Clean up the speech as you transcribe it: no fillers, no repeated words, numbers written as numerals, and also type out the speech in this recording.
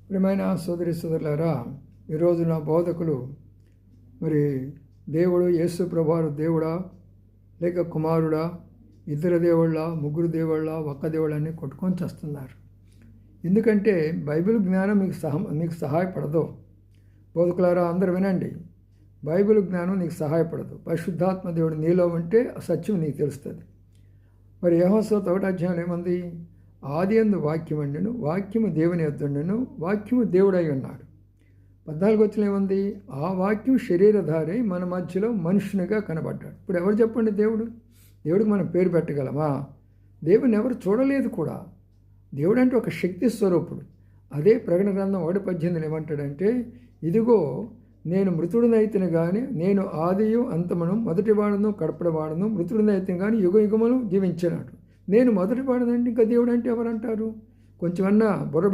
ప్రియమైన సోదరి సోదరులారా, ఈరోజు నా బోధకులు మరి దేవుడు యేసు ప్రభువారు దేవుడా లేక కుమారుడా, ఇద్దరు దేవుళ్ళ, ముగ్గురు దేవుళ్ళ, ఒక్క దేవుళ్ళని కొట్టుకొని చేస్తున్నారు. ఎందుకంటే బైబిల్ జ్ఞానం మీకు సహాయపడదు. బోధకులారా అందరూ వినండి, బైబిల్ జ్ఞానం నీకు సహాయపడదు. పరిశుద్ధాత్మ దేవుడు నీలో ఉంటే సత్యం నీకు తెలుస్తుంది. మరి యెహోషువ 1వ అధ్యాయంలో ఏముంది? ఆది యందు వాక్యం ఉండెను, వాక్యము దేవుని యొద్ద ఉండెను, వాక్యము దేవుడై ఉన్నాడు. 14వ వచనంలో ఏముంది? ఆ వాక్యం శరీరధారి మన మధ్యలో మనుషునిగా కనబడ్డాడు. ఇప్పుడు ఎవరు చెప్పండి? దేవుడికి మనం పేరు పెట్టగలమా? దేవుని ఎవరు చూడలేదు కూడా. దేవుడు అంటే ఒక శక్తి స్వరూపుడు. అదే ప్రకటన గ్రంథం 1:18 ఏమంటాడంటే, ఇదిగో నేను మృతుడినైతిని కానీ నేను ఆదియు అంతమును, మొదటివాడును కడపడవాడును, మృతుడినైతిని కానీ యుగ యుగములు జీవించినాడు. నేను మొదటివాడనంటే ఇంకా దేవుడు అంటే ఎవరంటారు? కొంచెమన్నా బుర్ర